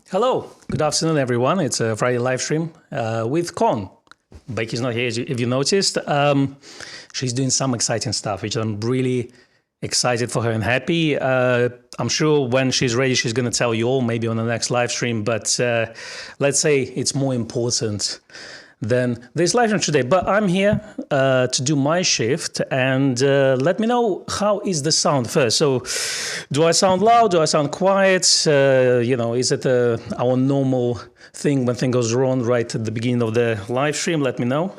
Hello, good afternoon, everyone. It's a Friday live stream with Con. Becky's not here, if you noticed. She's doing some exciting stuff, which I'm really excited for her and happy. I'm sure when she's ready, she's going to tell you all, maybe on the next live stream. But let's say it's more important than this live stream today. But I'm here to do my shift, and let me know, how is the sound first. So do I sound loud? Do I sound quiet? Is it our normal thing when thing goes wrong right at the beginning of the live stream? Let me know.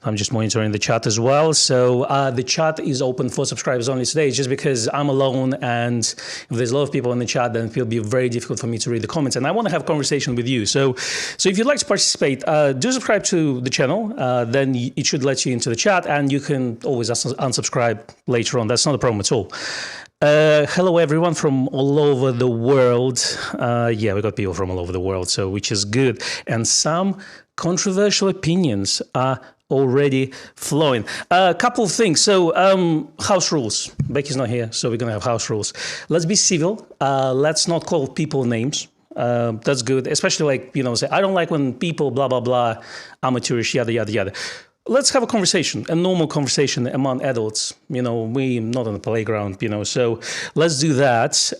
I'm just monitoring the chat as well. So the chat is open for subscribers only today, just because I'm alone, and if there's a lot of people in the chat, then it will be very difficult for me to read the comments, and I want to have a conversation with you. So if you'd like to participate, do subscribe to the channel. Then it should let you into the chat, and you can always unsubscribe later on. That's not a problem at all. Hello everyone from all over the world. Yeah, we got people from all over the world, so which is good. And some controversial opinions are already flowing. A couple of things. So house rules. Becky's not here, so we're gonna have house rules. Let's be civil. Let's not call people names. That's good, especially say, I don't like when people blah blah blah, amateurish, yada yada yada. Let's have a conversation, a normal conversation among adults. We not on the playground, so let's do that.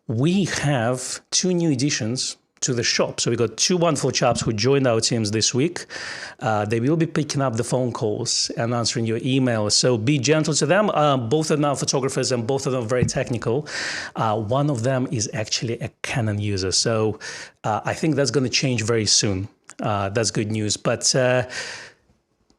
We have 2 new additions to the shop. So we got 2 wonderful chaps who joined our teams this week. They will be picking up the phone calls and answering your emails. So be gentle to them. Both of them are photographers, and both of them are very technical. One of them is actually a Canon user. So I think that's going to change very soon. That's good news. But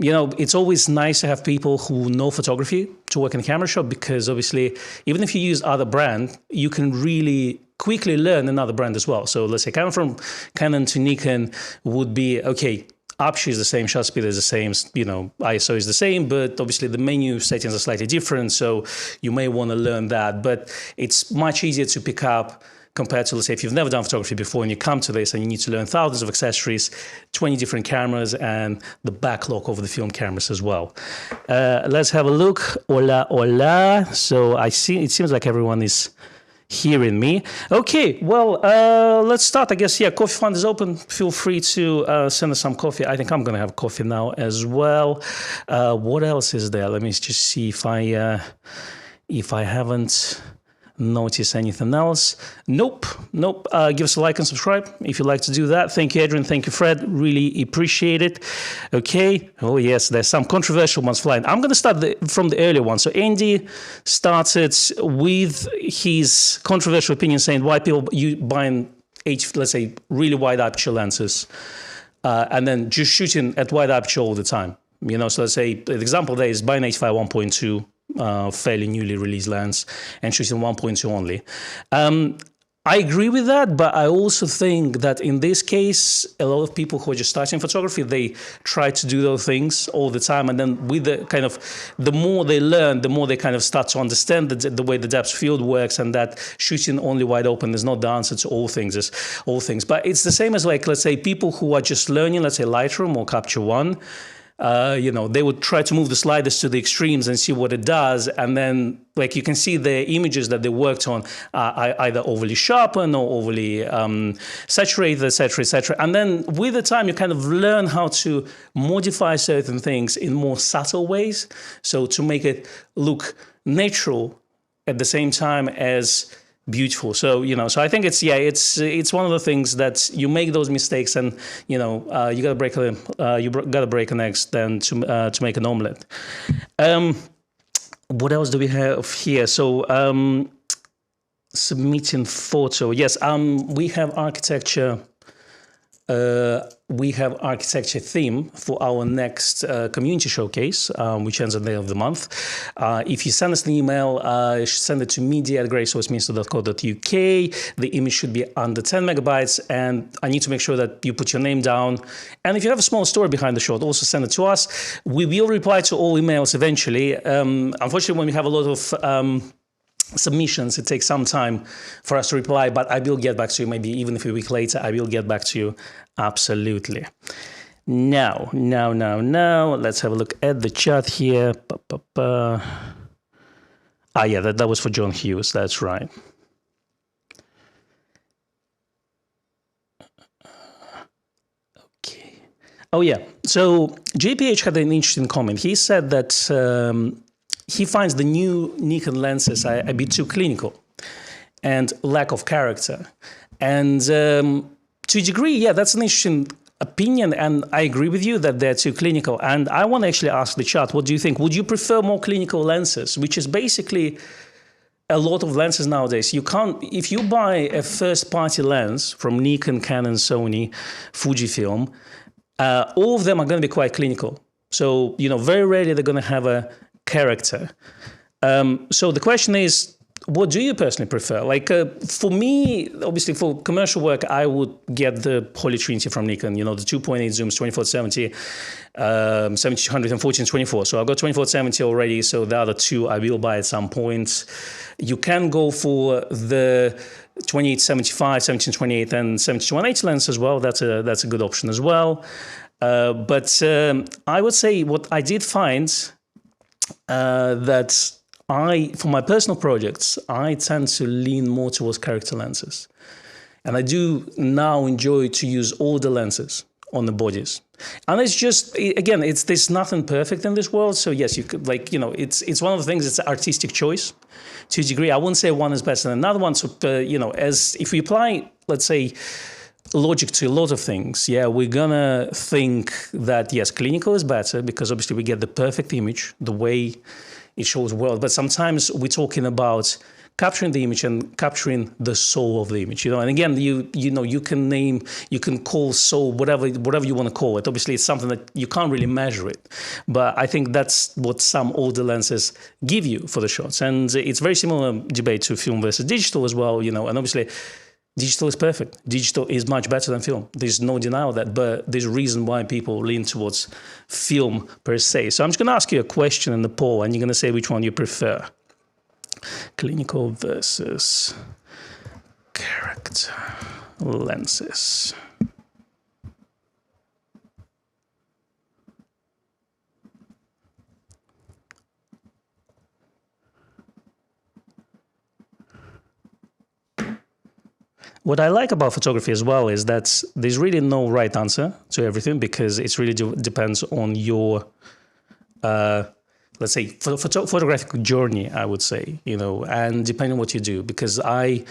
it's always nice to have people who know photography to work in a camera shop, because obviously, even if you use other brand, you can really quickly learn another brand as well. So let's say coming from Canon to Nikon would be, okay, upshoot is the same, shutter speed is the same, ISO is the same, but obviously the menu settings are slightly different. So you may want to learn that, but it's much easier to pick up compared to, let's say, if you've never done photography before and you come to this and you need to learn thousands of accessories, 20 different cameras, and the backlog of the film cameras as well. Let's have a look. Hola, hola. So it seems like everyone is hearing me. Okay, well, let's start. I guess, yeah, Coffee Fund is open. Feel free to send us some coffee. I think I'm going to have coffee now as well. What else is there? Let me just see if I haven't notice anything else. Nope. Give us a like and subscribe if you'd like to do that. Thank you, Adrian. Thank you, Fred. Really appreciate it. Okay. Oh yes, there's some controversial ones flying. I'm going to start from the earlier one. So Andy started with his controversial opinion, saying why people buying let's say really wide aperture lenses, and then just shooting at wide aperture all the time. So let's say the example there is buying 85 1.2. Fairly newly released lens and shooting 1.2 only. I agree with that, but I also think that in this case, a lot of people who are just starting photography, they try to do those things all the time, and then with the more they learn, the more they kind of start to understand the way the depth field works, and that shooting only wide open is not the answer to all things. But it's the same as, let's say, people who are just learning, let's say, Lightroom or Capture One. They would try to move the sliders to the extremes and see what it does. And then, you can see the images that they worked on are either overly sharpened or overly saturated, etc., etc. And then with the time, you kind of learn how to modify certain things in more subtle ways. So to make it look natural at the same time as beautiful. So, so I think it's one of the things that you make those mistakes, and, you gotta break an egg then to make an omelette. What else do we have here? So, submitting photo. Yes, we have architecture. We have architecture theme for our next community showcase, which ends at the end of the month. If you send us an email, send it to media@greysourceminster.co.uk. The image should be under 10 megabytes, and I need to make sure that you put your name down. And if you have a small story behind the shot, also send it to us. We will reply to all emails eventually. Unfortunately, when we have a lot of submissions, it takes some time for us to reply, but I will get back to you. Maybe even if a week later, I will get back to you. Absolutely. Now, let's have a look at the chat here. Yeah, that was for John Hughes. That's right. Oh, yeah. So JPH had an interesting comment. He said that he finds the new Nikon lenses a bit too clinical and lack of character. And to a degree, yeah, that's an interesting opinion, and I agree with you that they're too clinical. And I want to actually ask the chat, what do you think? Would you prefer more clinical lenses, which is basically a lot of lenses nowadays? You can't, if you buy a first-party lens from Nikon, Canon, Sony, Fujifilm, all of them are going to be quite clinical. So, very rarely they're going to have a character. So the question is, what do you personally prefer? Like for me, obviously for commercial work, I would get the Holy Trinity from Nikon, the 2.8 zooms, 24-70, 70-200 and 14-24. So I've got 24-70 already. So the other two I will buy at some point. You can go for the 28-75, 17-28 and 70-180 lens as well. That's a good option as well. But I would say what I did find that for my personal projects, I tend to lean more towards character lenses. And I do now enjoy to use all the lenses on the bodies. And it's just, again, there's nothing perfect in this world. So yes, you could it's one of the things, it's an artistic choice to a degree. I wouldn't say one is better than another one. So, as if we apply, let's say, logic to a lot of things, yeah, we're gonna think that, yes, clinical is better because obviously we get the perfect image, the way it shows world. But sometimes we're talking about capturing the image and capturing the soul of the image, And again, you can call soul whatever you want to call it. Obviously, it's something that you can't really measure it, but I think that's what some older lenses give you for the shots. And it's very similar debate to film versus digital as well, And obviously, digital is perfect. Digital is much better than film. There's no denial of that, but there's a reason why people lean towards film per se. So I'm just going to ask you a question in the poll, and you're going to say which one you prefer. Clinical versus character lenses. What I like about photography as well is that there's really no right answer to everything, because it really depends on your, let's say, photographic journey, I would say, and depending on what you do, because I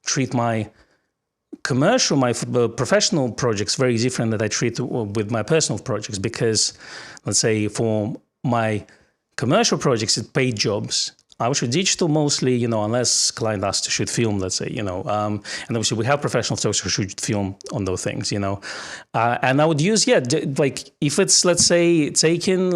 treat my professional projects very different than I treat with my personal projects, because, let's say, for my commercial projects, it's paid jobs. I would shoot digital mostly, unless client asks to shoot film, let's say, and obviously we have professional photographers who shoot film on those things, and I would use, like if it's, let's say, taking,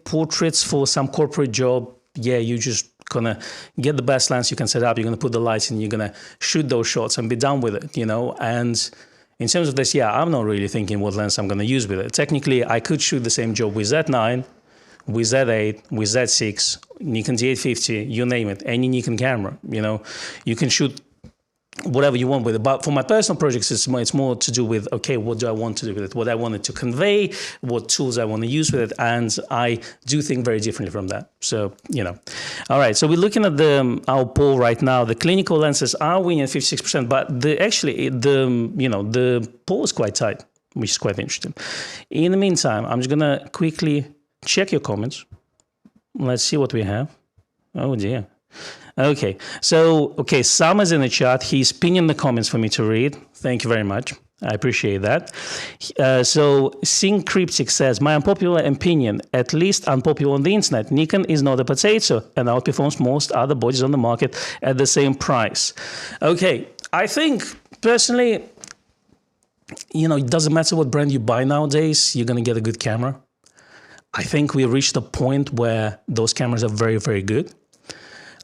portraits for some corporate job, you're just gonna get the best lens you can set up, you're gonna put the lights in, you're gonna shoot those shots and be done with it, and in terms of this, I'm not really thinking what lens I'm gonna use with it. Technically, I could shoot the same job with Z9, with Z8, with Z6, Nikon D850, you name it, any Nikon camera, you can shoot whatever you want with it. But for my personal projects, it's more to do with, okay, what do I want to do with it? What I wanted to convey, what tools I want to use with it. And I do think very differently from that. So, All right, so we're looking at our poll right now. The clinical lenses are winning at 56%, but the poll is quite tight, which is quite interesting. In the meantime, I'm just going to quickly check your comments. Let's see what we have. Oh dear. Okay, so Sam is in the chat. He's pinning the comments for me to read. Thank you very much. I appreciate that. So Sing Cryptic says, my unpopular opinion, at least unpopular on the internet, Nikon is not a potato and outperforms most other bodies on the market at the same price. Okay, I think personally, it doesn't matter what brand you buy nowadays, you're going to get a good camera. I think we reached a point where those cameras are very, very good.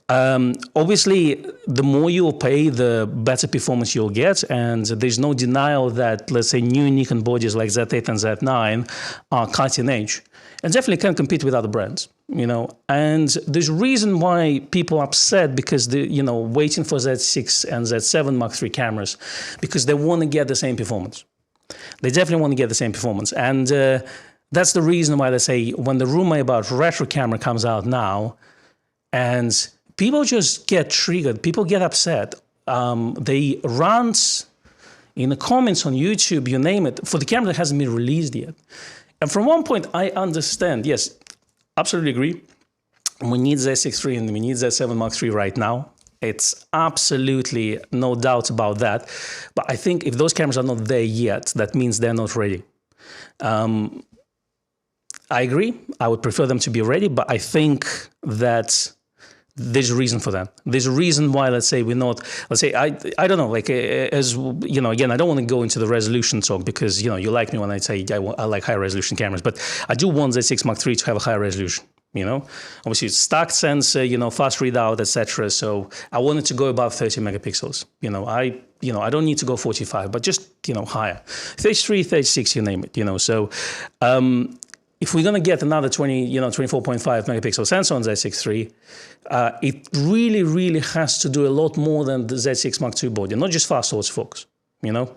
Obviously, the more you'll pay, the better performance you'll get. And there's no denial that, let's say, new Nikon bodies like Z8 and Z9 are cutting edge and definitely can compete with other brands, And there's a reason why people are upset because waiting for Z6 and Z7 Mark III cameras, because they want to get the same performance. They definitely want to get the same performance. And that's the reason why they say when the rumor about retro camera comes out now, and people just get triggered, people get upset. They rant in the comments on YouTube, you name it, for the camera that hasn't been released yet. And from one point, I understand. Yes, absolutely agree. We need Z6 III and we need Z7 Mark III right now. It's absolutely no doubt about that. But I think if those cameras are not there yet, that means they're not ready. I agree. I would prefer them to be ready, but I think that there's a reason for that. There's a reason why, let's say, we're not, let's say, I don't know, like, as, you know, again, I don't want to go into the resolution talk because, you know, you like me when I say I like high resolution cameras, but I do want Z6 Mark III to have a high resolution, you know. Obviously, it's stacked sensor, you know, fast readout, etc. So I wanted to go above 30 megapixels. You know, I don't need to go 45, but just, you know, higher. 33, 36, you name it, you know. So, if we're going to get another 24.5 megapixel sensor on Z6 III, it really, really has to do a lot more than the Z6 Mark II body, not just fast autofocus, you know?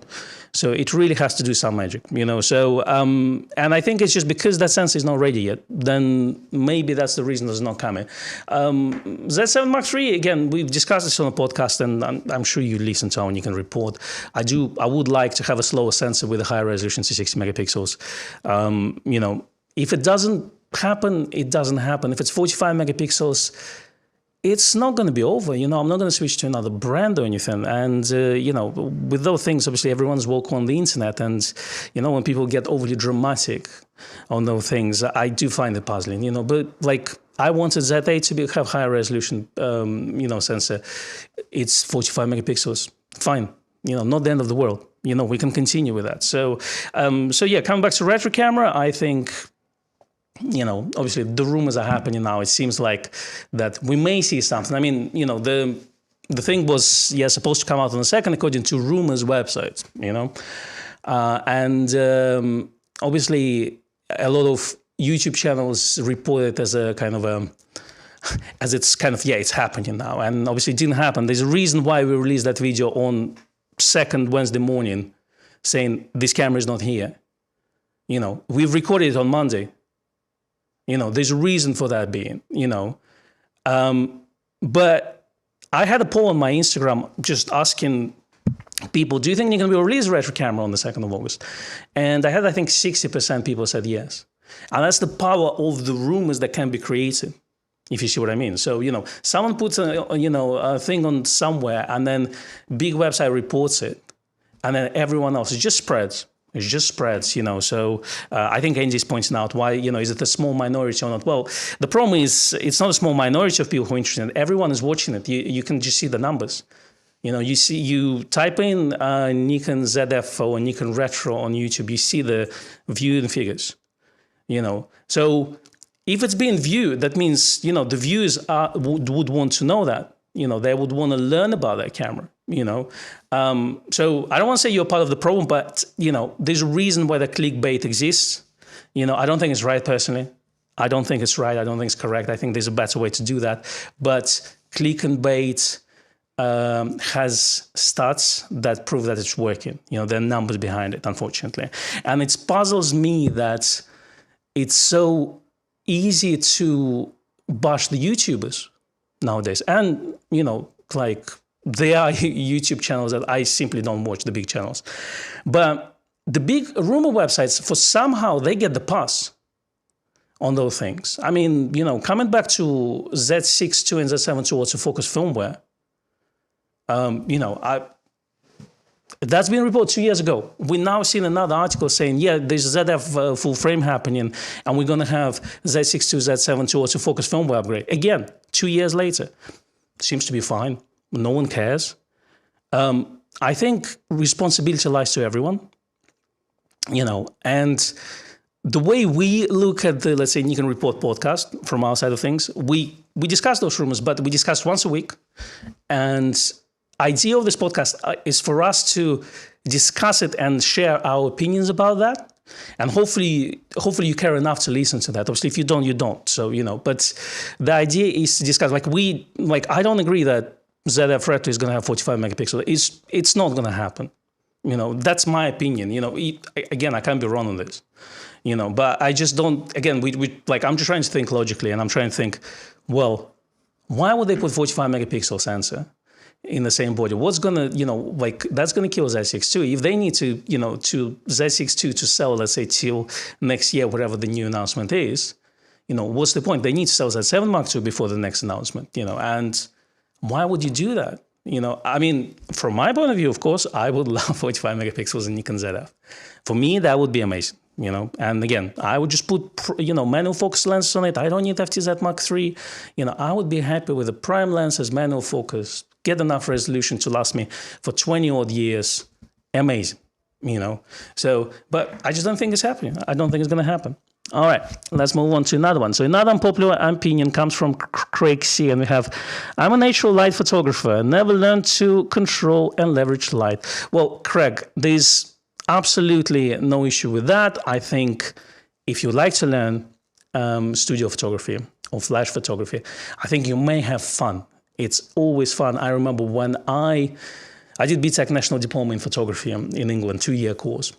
So it really has to do some magic, you know? So, and I think it's just because that sensor is not ready yet, then maybe that's the reason it's not coming. Z7 Mark III, again, we've discussed this on a podcast, and I'm sure you listen to our Nikon report. I would like to have a slower sensor with a higher resolution to 60 megapixels, you know. If it doesn't happen, it doesn't happen. If it's 45 megapixels, it's not going to be over. You know, I'm not going to switch to another brand or anything. And, you know, with those things, obviously, everyone's woke on the internet. And, you know, when people get overly dramatic on those things, I do find it puzzling, you know. But, like, I wanted Z8 to have higher resolution, you know, sensor. It's 45 megapixels. Fine. You know, not the end of the world. You know, we can continue with that. So, yeah, coming back to retro camera, I think, you know, obviously the rumors are happening now. It seems like that we may see something. I mean, you know, the thing was, yeah, supposed to come out on the 2nd, according to rumors websites, you know. And obviously a lot of YouTube channels report it as a kind of as it's kind of, yeah, it's happening now. And obviously it didn't happen. There's a reason why we released that video on 2nd Wednesday morning saying this camera is not here. You know, we've recorded it on Monday. You know, there's a reason for that being, you know. But I had a poll on my Instagram just asking people, do you think Nikon will release a retro camera on the 2nd of August? And I had, I think, 60% people said yes. And that's the power of the rumors that can be created, if you see what I mean. So, you know, someone puts a thing on somewhere and then big website reports it. And then everyone else, it just spreads. It just spreads, you know. So I think Andy's pointing out why, you know, is it a small minority or not? Well, the problem is it's not a small minority of people who are interested. Everyone is watching it. You can just see the numbers. You know, you type in Nikon ZF or Nikon Retro on YouTube, you see the viewing figures, you know. So if it's being viewed, that means, you know, the viewers would want to know that. You know, they would want to learn about that camera, you know. So I don't want to say you're part of the problem, but, you know, there's a reason why the clickbait exists. You know, I don't think it's right personally. I don't think it's right. I don't think it's correct. I think there's a better way to do that. But click and bait has stats that prove that it's working. You know, there are numbers behind it, unfortunately. And it puzzles me that it's so easy to bash the YouTubers nowadays. And, you know, like, there are YouTube channels that I simply don't watch, the big channels. But the big rumor websites, for somehow, they get the pass on those things. I mean, you know, coming back to Z6 II and Z7 II autofocus filmware, you know, that's been reported 2 years ago. We're now seeing another article saying, yeah, there's ZF full frame happening, and we're going to have Z6 II, Z7 II autofocus firmware upgrade. Again, 2 years later. Seems to be fine. No one cares. I think responsibility lies to everyone, you know, and the way we look at the, let's say, Nikon Report podcast from our side of things, we discuss those rumors, but we discuss once a week. And idea of this podcast is for us to discuss it and share our opinions about that. And hopefully you care enough to listen to that. Obviously, if you don't, you don't. So, you know, but the idea is to discuss, I don't agree that ZF Retro is going to have 45 megapixels. It's not going to happen. You know, that's my opinion. You know, again, I can't be wrong on this. You know, but I just don't, again, I'm just trying to think logically, and I'm trying to think, well, why would they put 45 megapixel sensor in the same body. What's gonna, like that's gonna kill Z6 II. If they need to, to Z6 II to sell, let's say till next year, whatever the new announcement is, what's the point? They need to sell Z7 Mark II before the next announcement, and why would you do that? I mean, from my point of view, of course, I would love 45 megapixels in Nikon ZF. For me, that would be amazing, and again, I would just put, manual focus lenses on it. I don't need FTZ Mark III. I would be happy with the prime lenses, manual focus, get enough resolution to last me for 20 odd years. Amazing, So, but I just don't think it's happening. I don't think it's going to happen. All right, let's move on to another one. So another unpopular opinion comes from Craig C. And we have, I'm a natural light photographer. Never learned to control and leverage light. Well, Craig, there's absolutely no issue with that. I think if you like to learn studio photography or flash photography, I think you may have fun. It's always fun. I remember when I did BTEC National Diploma in Photography in England, 2-year course.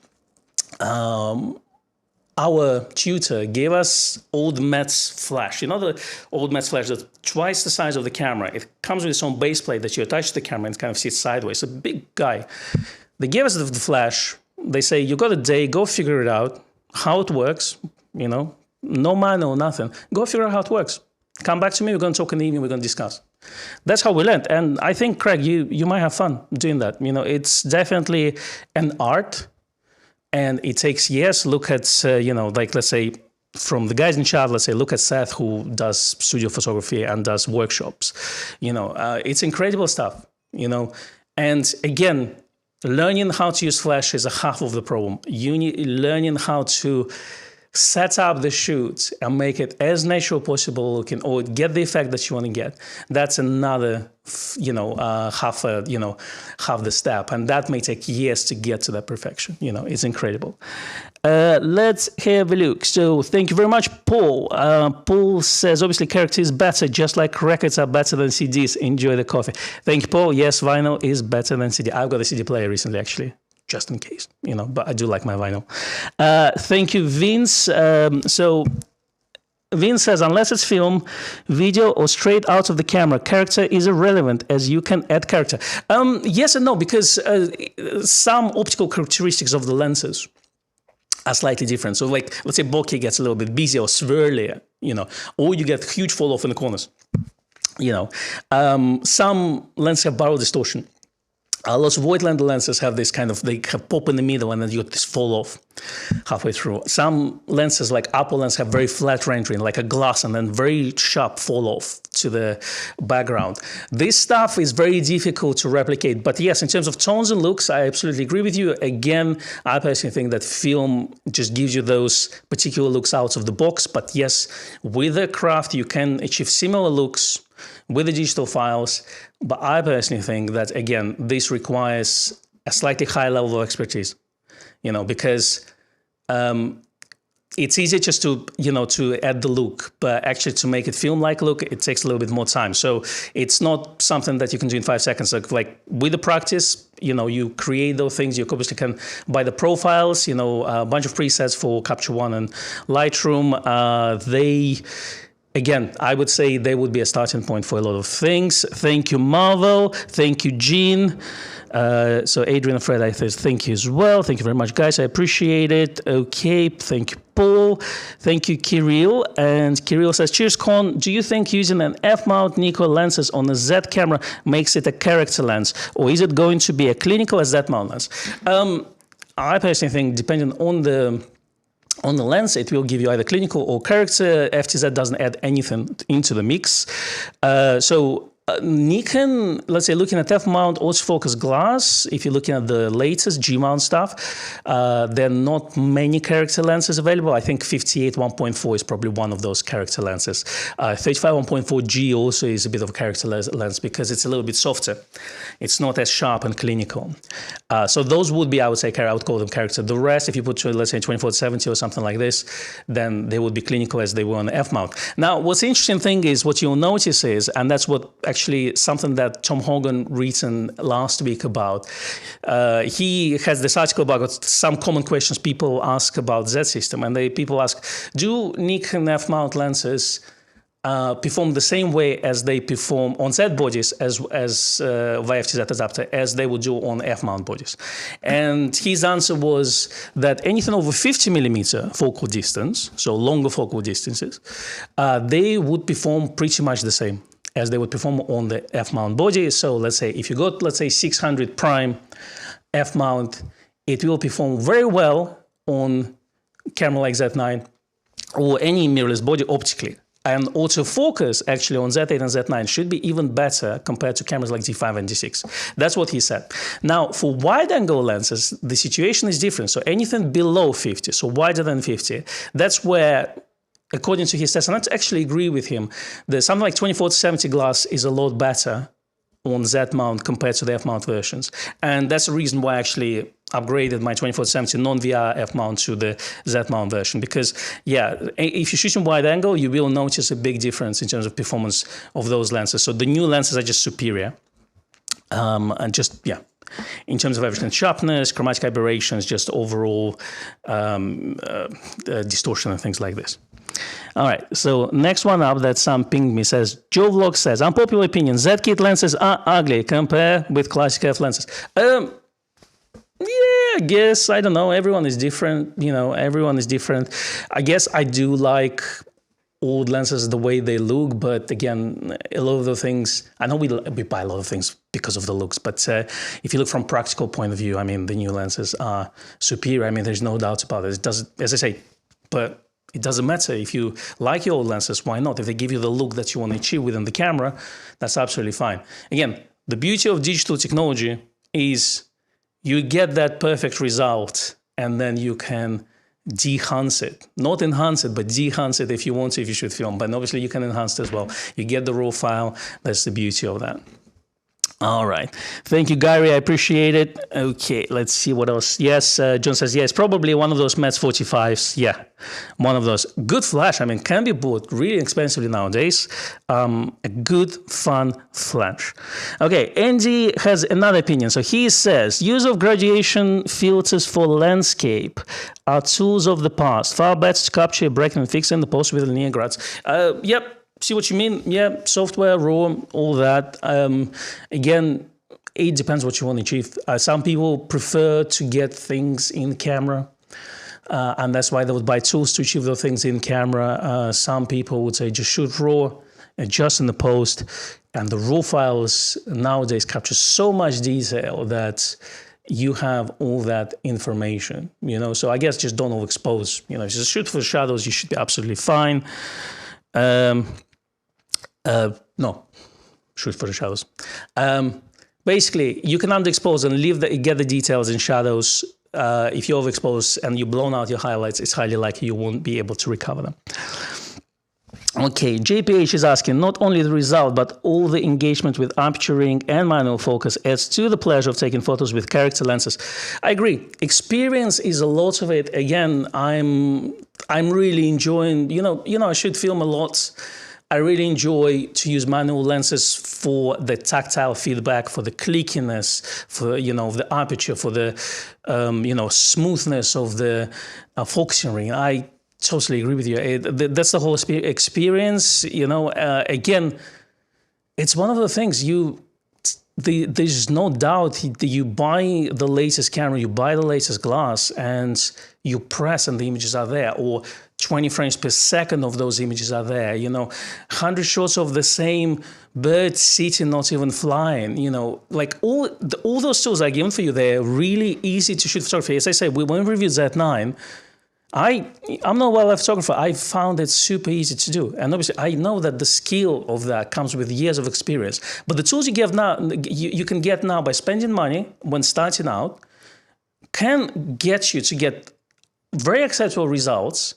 Our tutor gave us old Metz flash. The old Metz flash that's twice the size of the camera. It comes with its own base plate that you attach to the camera and kind of sits sideways. It's a big guy. They gave us the flash. They say, you got a day, go figure it out, how it works, no manual, nothing. Go figure out how it works. Come back to me, we're going to talk in the evening, we're going to discuss. That's how we learned. And I think, Craig, you might have fun doing that. It's definitely an art. And it takes years. Look at, like, let's say, from the guys in chat, let's say, look at Seth, who does studio photography and does workshops. It's incredible stuff, And again, learning how to use flash is a half of the problem. Learning how to set up the shoot and make it as natural possible looking, or get the effect that you want to get. That's another, half the step, and that may take years to get to that perfection. It's incredible. Let's have a look. So thank you very much, Paul. Paul says, obviously character is better, just like records are better than CDs. Enjoy the coffee. Thank you, Paul. Yes, vinyl is better than CD. I've got a CD player recently, actually, just in case, but I do like my vinyl. Thank you, Vince. So Vince says, unless it's film, video, or straight out of the camera, character is irrelevant, as you can add character. Yes and no, because some optical characteristics of the lenses are slightly different. So like, let's say bokeh gets a little bit busy or swirlier, or you get huge fall off in the corners. Some lenses have barrel distortion. Lots of Voigtlander lenses have this kind of, they have pop in the middle and then you get this fall off halfway through. Some lenses like Apple lens have very flat rendering, like a glass, and then very sharp fall off to the background. This stuff is very difficult to replicate. But yes, in terms of tones and looks, I absolutely agree with you. Again, I personally think that film just gives you those particular looks out of the box. But yes, with the craft, you can achieve similar looks with the digital files. But I personally think that, again, this requires a slightly higher level of expertise, because it's easy just to, to add the look, but actually to make it film-like look, it takes a little bit more time. So it's not something that you can do in 5 seconds. Like with the practice, you create those things. You obviously can buy the profiles, a bunch of presets for Capture One and Lightroom. Again, I would say they would be a starting point for a lot of things. Thank you, Marvel. Thank you, Gene. So Adrian and Fred, I say thank you as well. Thank you very much, guys. I appreciate it. Okay, thank you, Paul. Thank you, Kirill. And Kirill says, cheers, Con. Do you think using an F-mount Nikon lenses on a Z camera makes it a character lens? Or is it going to be a clinical as Z-mount lens? I personally think, depending on the lens, it will give you either clinical or character. FTZ doesn't add anything into the mix. Nikon, let's say looking at F-mount autofocus glass, if you're looking at the latest G-mount stuff, there are not many character lenses available. I think 58 1.4 is probably one of those character lenses. 35 1.4 G also is a bit of a character lens because it's a little bit softer. It's not as sharp and clinical. So those would be, I would say, I would call them character. The rest, if you put, let's say, 24-70 or something like this, then they would be clinical as they were on the F-mount. Now, what's the interesting thing is, what you'll notice is, and that's what actually something that Tom Hogan written last week about. He has this article about some common questions people ask about Z system, and people ask, do Nikon F-mount lenses perform the same way as they perform on Z bodies as via FTZ adapter as they would do on F-mount bodies. And his answer was that anything over 50 millimeter focal distance, so longer focal distances, they would perform pretty much the same as they would perform on the F-mount body. So let's say if you got, let's say 600 prime F-mount, it will perform very well on camera like Z9 or any mirrorless body optically. And autofocus actually on Z8 and Z9 should be even better compared to cameras like D5 and D6. That's what he said. Now, for wide-angle lenses, the situation is different. So anything below 50, so wider than 50, that's where, according to his test, and I actually agree with him, something like 24-70 glass is a lot better on Z-mount compared to the F-mount versions. And that's the reason why I actually upgraded my 24-70 non-VR F-mount to the Z-mount version. Because, yeah, if you're shooting wide angle, you will notice a big difference in terms of performance of those lenses. So the new lenses are just superior. And just, yeah, in terms of everything, sharpness, chromatic aberrations, just overall distortion and things like this. All right, so next one up that Sam pinged me says, Joe Vlog says, unpopular opinion, Z-kit lenses are ugly, compare with classic F lenses. Yeah, I guess, I don't know, everyone is different, you know, everyone is different. I guess I do like old lenses the way they look, but again, a lot of the things, I know we buy a lot of things because of the looks, but if you look from practical point of view, I mean, the new lenses are superior. I mean, there's no doubt about it. It doesn't, as I say, but it doesn't matter. If you like your old lenses, why not? If they give you the look that you want to achieve within the camera, that's absolutely fine. Again, the beauty of digital technology is you get that perfect result and then you can de-enhance it. Not enhance it, but de-enhance it if you want to, if you shoot film. But obviously you can enhance it as well. You get the raw file. That's the beauty of that. All right. Thank you, Gary. I appreciate it. Okay, let's see what else. Yes, John says, yes, probably one of those Mets 45s. Yeah, one of those. Good flash. I mean, can be bought really expensively nowadays. A good, fun flash. Okay, Andy has another opinion. So he says, use of graduation filters for landscape are tools of the past. Far better to capture, break, and fix in the post with linear grads. Yep. See what you mean? Yeah, software, RAW, all that. Again, it depends what you want to achieve. Some people prefer to get things in camera, and that's why they would buy tools to achieve those things in camera. Some people would say just shoot RAW, adjust in the post, and the RAW files nowadays capture so much detail that you have all that information, you know. So I guess just don't overexpose. You know, just shoot for shadows, you should be absolutely fine. No, shoot for the shadows. Basically, you can underexpose and get the details in shadows. If you overexpose and you blown out your highlights, it's highly likely you won't be able to recover them. Okay, JPH is asking, not only the result, but all the engagement with aperturing and manual focus adds to the pleasure of taking photos with character lenses. I agree. Experience is a lot of it. Again, I'm really enjoying, you know, I shoot film a lot. I really enjoy to use manual lenses for the tactile feedback, for the clickiness, for, you know, the aperture, for the, you know, smoothness of the focusing ring. I totally agree with you. That's the whole experience, you know. Again, it's one of the things there's no doubt you buy the latest camera, you buy the latest glass, and you press and the images are there, or 20 frames per second of those images are there, you know, 100 shots of the same bird sitting, not even flying, you know, like all those tools are given for you. They're really easy to shoot photography. As I say, when we reviewed Z9, I'm not a wildlife photographer. I found it super easy to do. And obviously, I know that the skill of that comes with years of experience. But the tools you get now, you can get now by spending money when starting out, can get you to get very acceptable results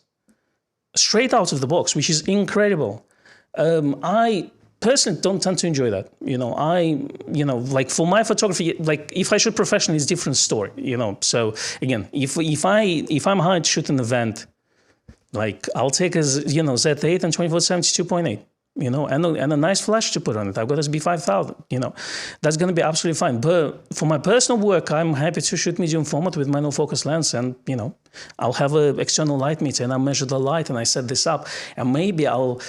straight out of the box, which is incredible. I personally don't tend to enjoy that. You know, like for my photography, like if I shoot professionally, it's a different story, you know. So again, if I'm hired to shoot an event, like I'll take as, you know, Z8 and 24-70 2.8. you know, and a nice flash to put on it. I've got this B5000, you know, that's going to be absolutely fine. But for my personal work, I'm happy to shoot medium format with manual focus lens, and, you know, I'll have an external light meter and I'll measure the light and I set this up, and maybe I'll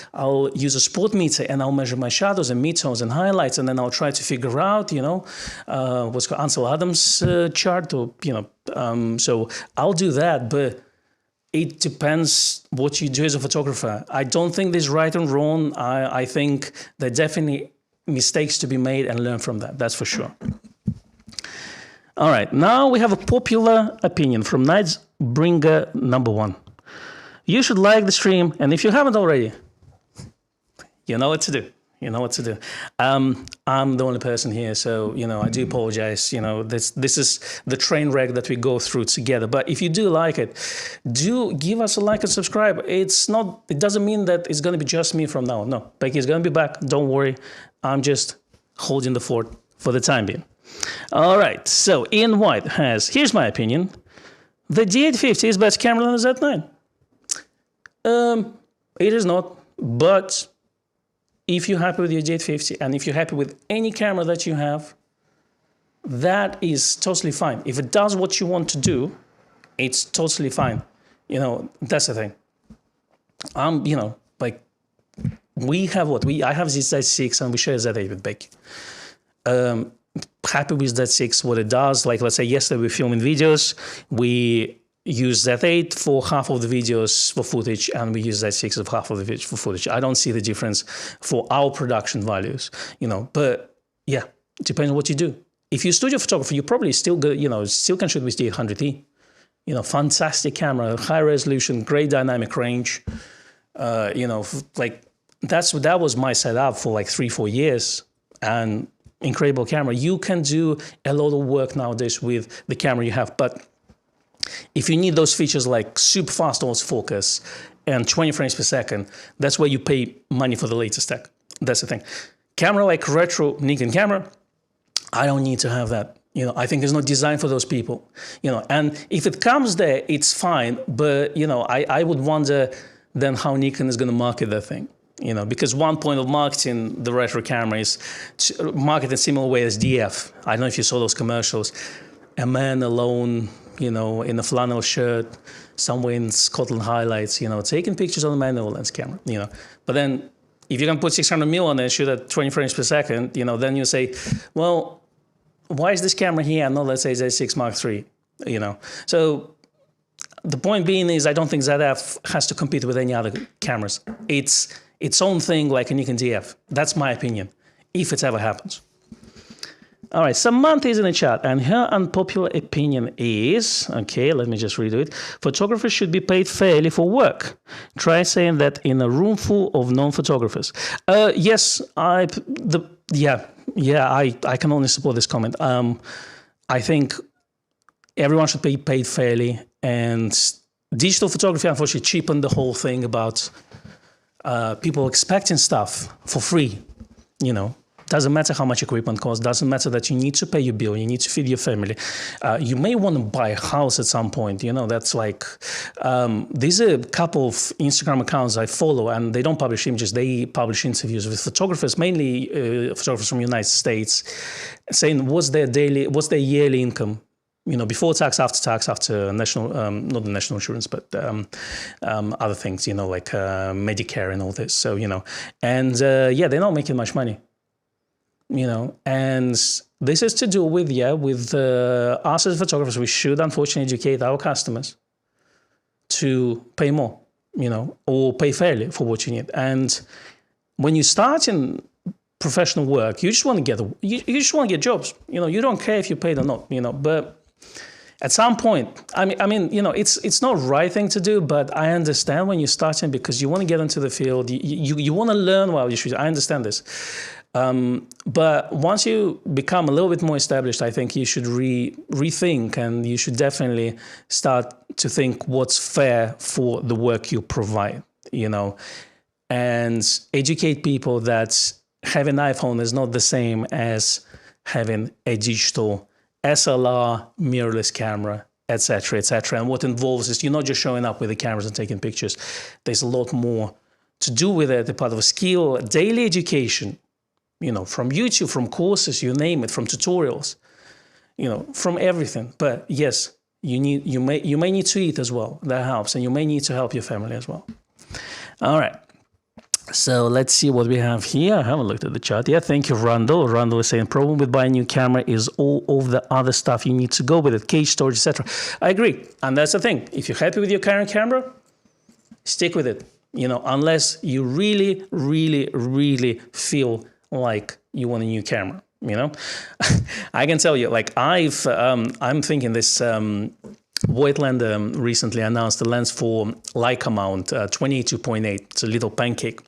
use a spot meter and I'll measure my shadows and midtones and highlights, and then I'll try to figure out, you know, what's called Ansel Adams chart, or, you know, so I'll do that, but it depends what you do as a photographer. I don't think there's right and wrong. I think there are definitely mistakes to be made and learn from that. That's for sure. All right, now we have a popular opinion from Nightbringer #1. You should like the stream, and if you haven't already, you know what to do. You know what to do. I'm the only person here, so, you know, I do apologize. You know, this is the train wreck that we go through together. But if you do like it, do give us a like and subscribe. It doesn't mean that it's going to be just me from now on. No, Becky is going to be back. Don't worry. I'm just holding the fort for the time being. All right. So Ian White has, here's my opinion. The D850 is better camera than the Z9. It is not, but if you're happy with your D850 and if you're happy with any camera that you have, that is totally fine. If it does what you want to do, it's totally fine. You know, that's the thing. You know, like, we have what? I have this Z6 and we share Z8 with Becky. Happy with Z6, what it does. Like, let's say yesterday we're filming videos. We use Z8 for half of the videos for footage, and we use Z6 for half of the videos for footage. I don't see the difference for our production values, you know, but yeah, it depends on what you do. If you're a studio photographer, you probably still good, you know, still can shoot with the 800D, you know, fantastic camera, high resolution, great dynamic range, you know, like that was my setup for like 3-4 years, and incredible camera. You can do a lot of work nowadays with the camera you have, but if you need those features like super fast autofocus and 20 frames per second, that's where you pay money for the latest tech. That's the thing. Camera like retro Nikon camera, I don't need to have that. You know, I think it's not designed for those people. You know, and if it comes there, it's fine. But, you know, I would wonder then how Nikon is going to market that thing. You know, because one point of marketing the retro camera is to market in similar way as DF. I don't know if you saw those commercials. A man alone, you know, in a flannel shirt, somewhere in Scotland highlights, you know, taking pictures on a manual lens camera, you know. But then if you can put 600mm on it and shoot at 20 frames per second, you know, then you say, well, why is this camera here and not, let's say, Z6 Mark III, you know? So the point being is I don't think ZF has to compete with any other cameras. It's its own thing like a Nikon DF. That's my opinion, if it ever happens. All right, Samantha is in the chat, and her unpopular opinion is, okay, let me just redo it. Photographers should be paid fairly for work. Try saying that in a room full of non-photographers. Yes, I can only support this comment. I think everyone should be paid fairly, and digital photography unfortunately cheapened the whole thing about people expecting stuff for free, you know. Doesn't matter how much equipment costs, doesn't matter that you need to pay your bill, you need to feed your family. You may want to buy a house at some point, you know, that's like, there's a couple of Instagram accounts I follow, and they don't publish images, they publish interviews with photographers, mainly photographers from the United States, saying what's their yearly income, you know, before tax, after national, not the national insurance, but other things, you know, like Medicare and all this. So, you know, and yeah, they're not making much money. You know, and this is to do with, us as photographers, we should unfortunately educate our customers to pay more, you know, or pay fairly for what you need. And when you start in professional work, you just want to get jobs. You know, you don't care if you're paid or not, you know, but at some point, I mean, you know, it's not the right thing to do, but I understand when you're starting because you want to get into the field, you want to learn while you shoot. I understand this. But once you become a little bit more established, I think you should rethink, and you should definitely start to think what's fair for the work you provide, you know, and educate people that having an iPhone is not the same as having a digital SLR, mirrorless camera, etc., etc. And what involves is you're not just showing up with the cameras and taking pictures. There's a lot more to do with it, a part of a skill, daily education, from YouTube, from courses, you name it, from tutorials, from everything. But yes, you may need to eat as well. That helps, and you may need to help your family as well. All right. So let's see what we have here. I haven't looked at the chart yet. Thank you, Randall. Randall is saying, problem with buying a new camera is all of the other stuff you need to go with it, case, storage, etc. I agree. And that's the thing. If you're happy with your current camera, stick with it. Unless you really, really, really feel like you want a new camera. I can tell you, like I'm thinking this Voigtlander recently announced the lens for Leica mount 22.8. It's a little pancake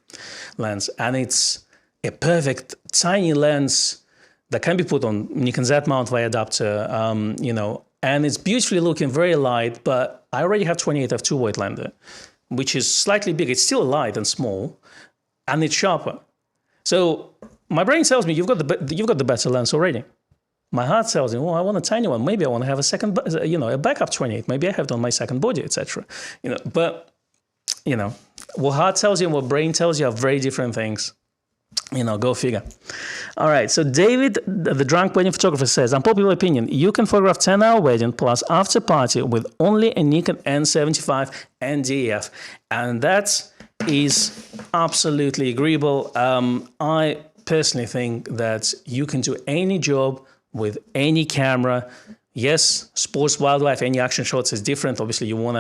lens, and it's a perfect tiny lens that can be put on Nikon Z mount via adapter, and it's beautifully looking, very light. But I already have 28 f2 Voigtlander, which is slightly big. It's still light and small, and it's sharper. So my brain tells me you've got the better lens already. My heart tells me, well, I want a tiny one. Maybe I want to have a second, a backup 28. Maybe I have it on my second body, etc. But what heart tells you and what brain tells you are very different things. Go figure. All right. So David, the drunk wedding photographer, says, unpopular opinion, you can photograph 10-hour wedding plus after party with only a Nikon N75 and DEF, and that is absolutely agreeable. I personally think that you can do any job with any camera. Yes, sports, wildlife, any action shots is different. Obviously, you want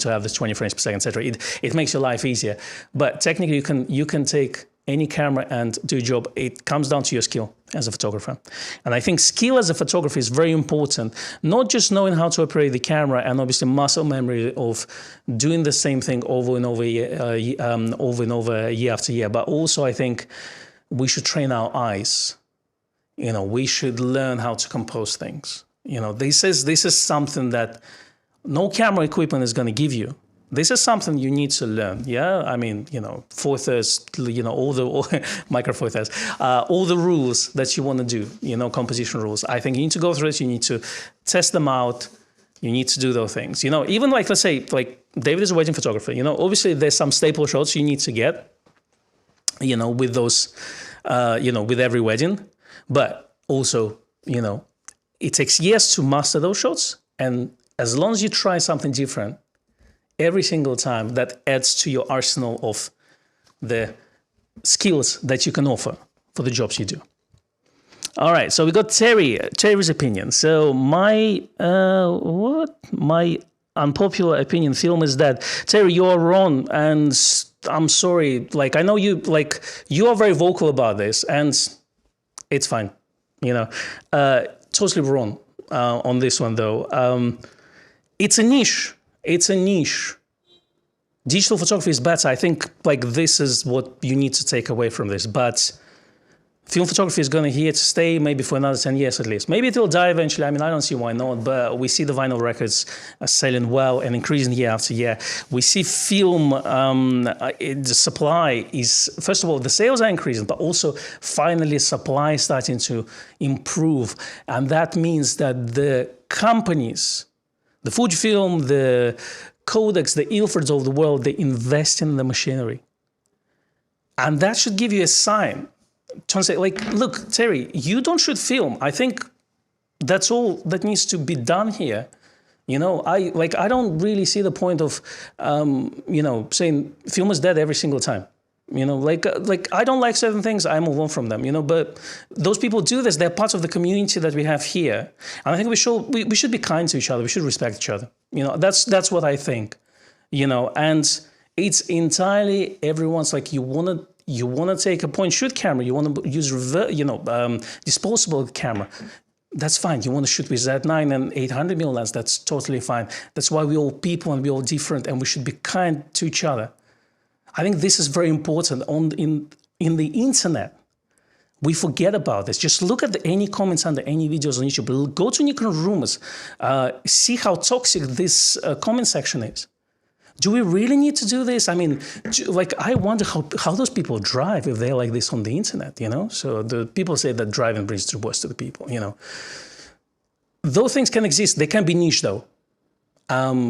to have this 20 frames per second, etc. It makes your life easier. But technically, you can take any camera and do a job. It comes down to your skill as a photographer. And I think skill as a photographer is very important. Not just knowing how to operate the camera and obviously muscle memory of doing the same thing over and over, year after year, but also I think we should train our eyes. We should learn how to compose things. This is something that no camera equipment is going to give you. This is something you need to learn. Yeah, I mean, 4/3, all the micro 4/3, all the rules that you want to do, composition rules. I think you need to go through it. You need to test them out. You need to do those things. Even like, let's say, like David is a wedding photographer. Obviously there's some staple shots you need to get, with those, with every wedding. But also, it takes years to master those shots. And as long as you try something different every single time, that adds to your arsenal of the skills that you can offer for the jobs you do. All right, so we got Terry's opinion. So my unpopular opinion, film is that, Terry, you're wrong, and I'm sorry. Like, I know you are very vocal about this, and it's fine. Totally wrong on this one though. It's a niche. Digital photography is better. I think this is what you need to take away from this. But film photography is going to here to stay maybe for another 10 years at least. Maybe it will die eventually. I mean, I don't see why not. But we see the vinyl records selling well and increasing year after year. We see film, the supply is, first of all, the sales are increasing, but also finally supply is starting to improve. And that means that the companies, the Fujifilm, the Kodaks, the Ilfords of the world, they invest in the machinery. And that should give you a sign. To say, look, Terry, you don't shoot film. I think that's all that needs to be done here. I don't really see the point of, saying film is dead every single time. I don't like certain things, I move on from them, but those people do this, they're part of the community that we have here. And I think we should be kind to each other, we should respect each other. That's what I think, and it's entirely everyone's you want to take a point shoot camera, you want to use disposable camera. That's fine. You want to shoot with Z9 and 800mm lens, that's totally fine. That's why we're all people and we're all different and we should be kind to each other. I think this is very important in the internet. We forget about this. Just look at any comments under any videos on YouTube. Go to Nikon rumors. See how toxic this comment section is. Do we really need to do this? I mean, I wonder how those people drive if they're like this on the internet, So the people say that driving brings the worst to the people, Those things can exist. They can be niche, though.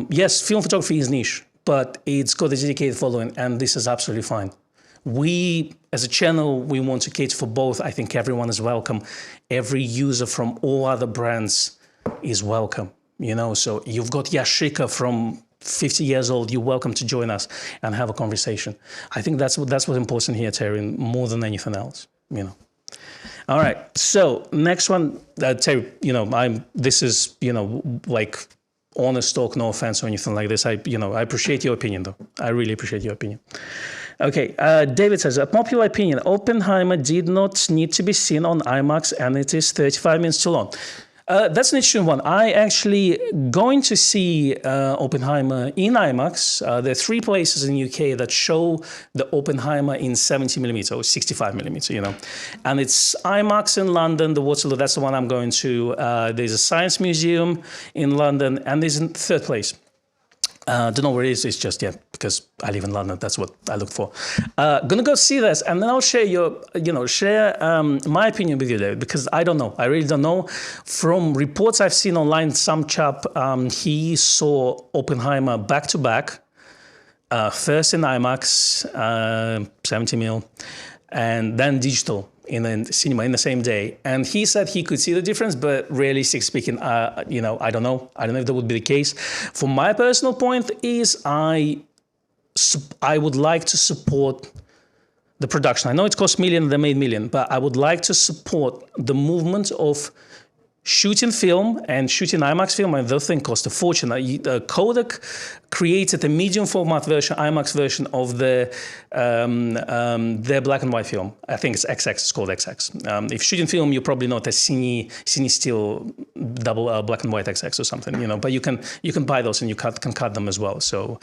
Yes, film photography is niche, but it's got a dedicated following, and this is absolutely fine. We, as a channel, we want to cater for both. I think everyone is welcome. Every user from all other brands is welcome, you know. So you've got Yashica from 50 years old. You're welcome to join us and have a conversation. I think that's what's important here, Terry, more than anything else, you know. All right. So next one, Terry, you know, this is, you know, like honest talk, no offense or anything like this. I appreciate your opinion, though. I really appreciate your opinion. Okay, David says, a popular opinion, Oppenheimer did not need to be seen on IMAX and it is 35 minutes too long. That's an interesting one. I actually going to see Oppenheimer in IMAX. There are 3 places in the UK that show the Oppenheimer in 70mm or 65mm, you know. And it's IMAX in London, the Waterloo, that's the one I'm going to. There's a Science Museum in London, and there's a 3rd place. Don't know where it is. It's just, because I live in London. That's what I look for. Gonna go see this, and then I'll share my opinion with you, David, because I don't know. I really don't know. From reports I've seen online, some chap, he saw Oppenheimer back to back, first in IMAX, 70mm, and then digital in a cinema in the same day, and he said he could see the difference, but realistically speaking, you know, I don't know if that would be the case. For my personal point is I would like to support the production. I know it costs millions, they made millions, but I would like to support the movement of shooting film and shooting IMAX film, and those things cost a fortune. Kodak created a medium format version, IMAX version of their black and white film. I think it's XX, it's called XX. If shooting film, you probably know it as Cine Still double black and white XX or something, you know, but you can buy those and you can cut them as well. So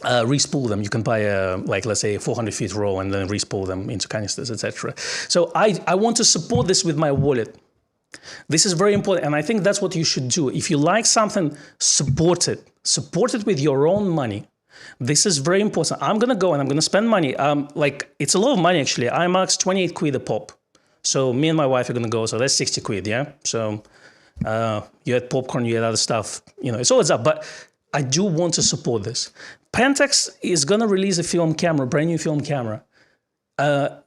respool them. You can buy like, let's say, a 400 feet roll and then respool them into canisters, etc. So I want to support this with my wallet. This is very important, and I think that's what you should do. If you like something, support it. Support it with your own money. This is very important. I'm going to go and I'm going to spend money. Like, it's a lot of money, actually. IMAX, 28 quid a pop. So me and my wife are going to go, so that's 60 quid, yeah? So you had popcorn, you had other stuff. You know, it's always up, but I do want to support this. Pentax is going to release a film camera, brand new film camera. I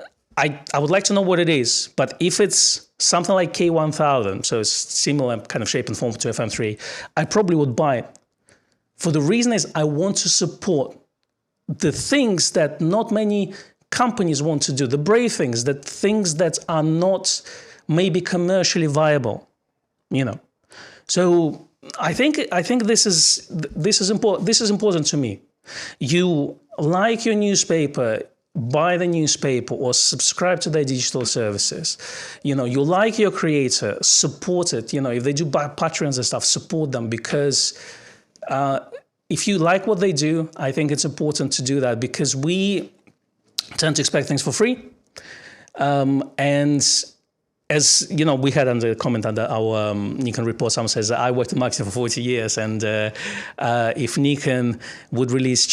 would like to know what it is, but if it's something like K1000, so it's similar kind of shape and form to FM3, I probably would buy it. For the reason is I want to support the things that not many companies want to do, the brave things that are not maybe commercially viable, you know. So I think this is important. This is important to me. You like your newspaper, buy the newspaper or subscribe to their digital services. You know, you like your creator, support it. You know, if they do Patreons and stuff, support them, because if you like what they do, I think it's important to do that, because we tend to expect things for free. And as you know, we had under a comment under our Nikon report, someone says, I worked at marketing for 40 years, and if Nikon would release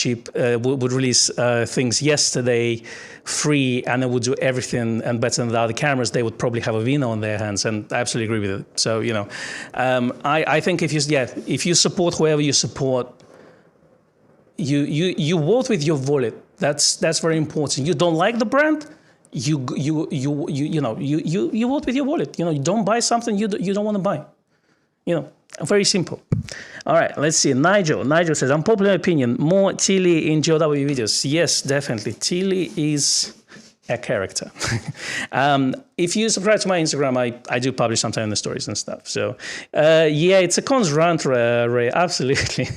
things yesterday free and it would do everything and better than the other cameras, they would probably have a Vino on their hands, and I absolutely agree with it. So, you know, I think if you support whoever you support, you vote with your wallet. That's very important. You don't like the brand, you vote with your wallet. You know, you don't buy something you don't want to buy. You know, very simple. All right, let's see. Nigel says, unpopular opinion, more Tilly in GOW videos. Yes, definitely. Tilly is a character. If you subscribe to my Instagram, I do publish sometimes in the stories and stuff. So, yeah, it's a cons rant, Ray. Absolutely.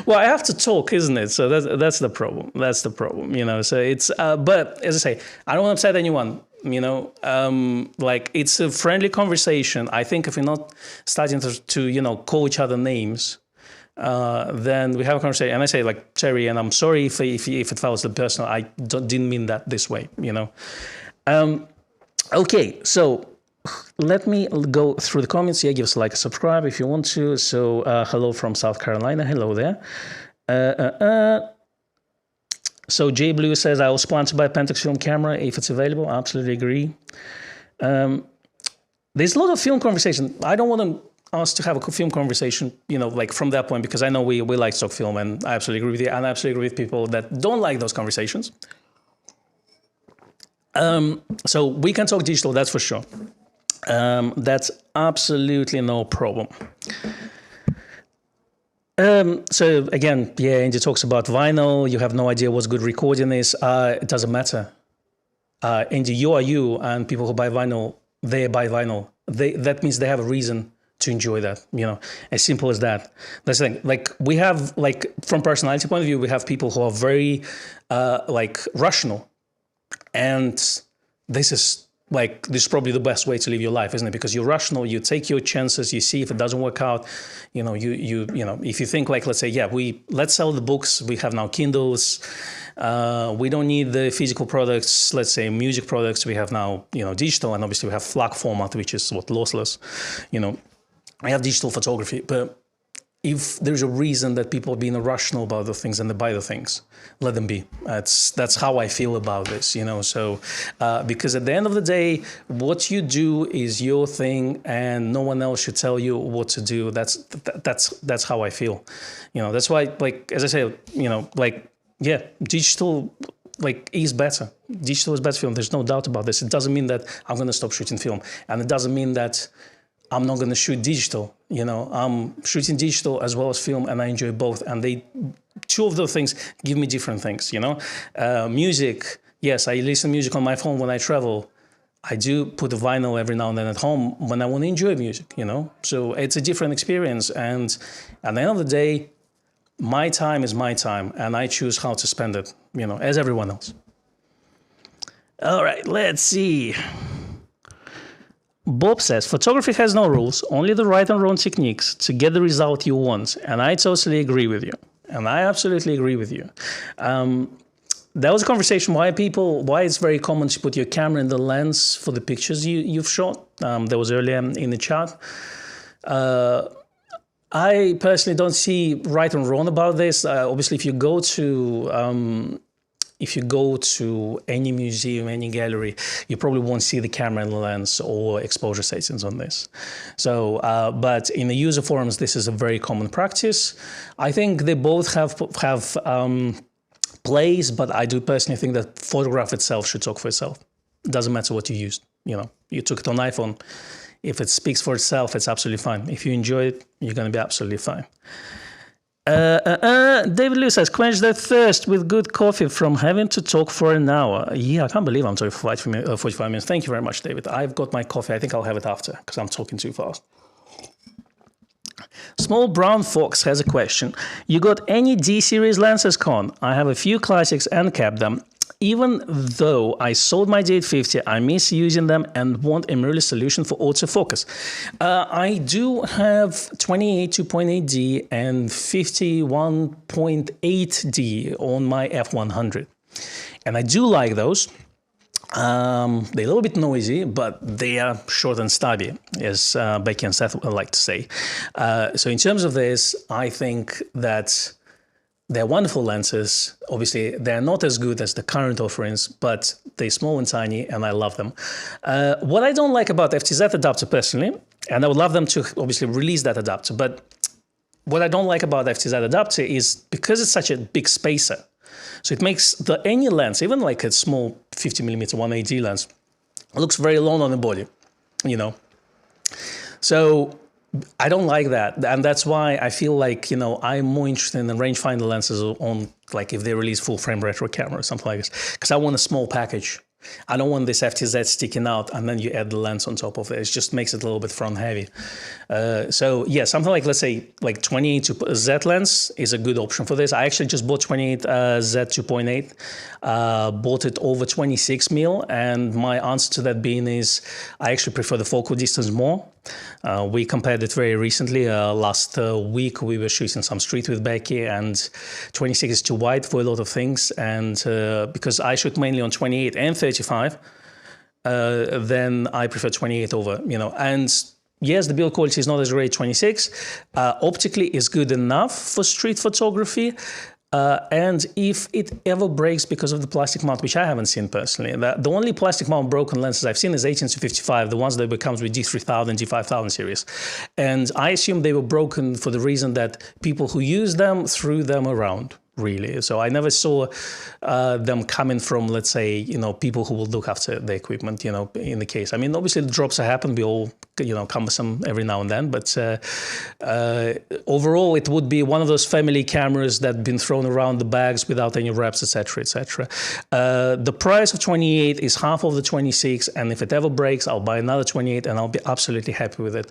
Well, I have to talk, isn't it? So that's the problem. That's the problem, you know. So it's, but as I say, I don't want to upset anyone. You know, like, it's a friendly conversation. I think if we're not starting to you know, call each other names, then we have a conversation. And I say, like, Terry, and I'm sorry if it feels personal. I didn't mean that this way, you know. Okay, so let me go through the comments. Yeah, give us a like, a subscribe if you want to. So hello from South Carolina. Hello there. So Jay Blue says, I also plan to buy a Pentax film camera if it's available. I absolutely agree. There's a lot of film conversation. I don't want to us to have a film conversation, like from that point, because I know we like stock film, and I absolutely agree with you, and I absolutely agree with people that don't like those conversations. So we can talk digital, that's for sure. That's absolutely no problem. So again, Andy talks about vinyl. You have no idea what's good recording is. It doesn't matter. Andy, you are you, and people who buy vinyl, they buy vinyl. That means they have a reason to enjoy that. As simple as that. That's the thing. Like we have, like from personality point of view, we have people who are very rational, and this is probably the best way to live your life, isn't it? Because you're rational, you take your chances, you see if it doesn't work out, if you think like, let's say, let's sell the books, we have now Kindles, we don't need the physical products, let's say music products, we have now, digital, and obviously we have FLAC format, which is lossless, we have digital photography, but if there's a reason that people are being irrational about the things and they buy the things, let them be. That's how I feel about this, So because at the end of the day, what you do is your thing, and no one else should tell you what to do. That's how I feel. That's why, like as I say, digital is better. Digital is better film. There's no doubt about this. It doesn't mean that I'm going to stop shooting film, and it doesn't mean that I'm not going to shoot digital. I'm shooting digital as well as film, and I enjoy both. And two of those things give me different things, Music, yes, I listen to music on my phone when I travel. I do put a vinyl every now and then at home when I want to enjoy music, So it's a different experience. And at the end of the day, my time is my time, and I choose how to spend it, as everyone else. All right, let's see. Bob says, photography has no rules, only the right and wrong techniques to get the result you want. And I totally agree with you. And I absolutely agree with you. There was a conversation why it's very common to put your camera in the lens for the pictures you've shot. That was earlier in the chat. I personally don't see right and wrong about this. Obviously, if you go to any museum, any gallery, you probably won't see the camera in the lens or exposure settings on this. So, but in the user forums, this is a very common practice. I think they both have place, but I do personally think that photograph itself should talk for itself. It doesn't matter what you used. You took it on iPhone. If it speaks for itself, it's absolutely fine. If you enjoy it, you're going to be absolutely fine. David Lewis says, quench that thirst with good coffee from having to talk for an hour. Yeah, I can't believe I'm talking for 45 minutes. Thank you very much, David. I've got my coffee. I think I'll have it after because I'm talking too fast. Small Brown Fox has a question. You got any D-series lenses, Con? I have a few classics and kept them. Even though I sold my D850, I miss using them and want a mirrorless solution for autofocus. I do have 28 2.8D and 51.8D on my f100. And I do like those. They're a little bit noisy, but they are short and stubby, as Becky and Seth would like to say. So in terms of this, I think that they're wonderful lenses. Obviously, they're not as good as the current offerings, but they're small and tiny, and I love them. What I don't like about FTZ adapter personally, and I would love them to obviously release that adapter, but what I don't like about FTZ adapter is because it's such a big spacer, so it makes any lens, even like a small 50mm 180 lens, looks very long on the body, So I don't like that, and that's why I feel like, I'm more interested in the rangefinder lenses on, like, if they release full frame retro camera or something like this, because I want a small package. I don't want this FTZ sticking out and then you add the lens on top of it. It just makes it a little bit front heavy. So yeah, something like, let's say, like 28 Z lens is a good option for this. I actually just bought 28 Z 2.8, bought it over 26 mil, and my answer to that being is I actually prefer the focal distance more. We compared it very recently. Last week we were shooting some street with Becky, and 26 is too wide for a lot of things. And because I shoot mainly on 28 and 35, then I prefer 28 over, and yes, the build quality is not as great 26. Optically is good enough for street photography. And if it ever breaks because of the plastic mount, which I haven't seen personally, the only plastic mount broken lenses I've seen is 18-55, the ones that comes with D3000, D5000 series. And I assume they were broken for the reason that people who use them threw them around, really. So I never saw them coming from, let's say, people who will look after the equipment, in the case. I mean, obviously the drops happen. We all, cumbersome every now and then. But overall, it would be one of those family cameras that have been thrown around the bags without any wraps, etc., etc. The price of 28 is half of the 26. And if it ever breaks, I'll buy another 28 and I'll be absolutely happy with it.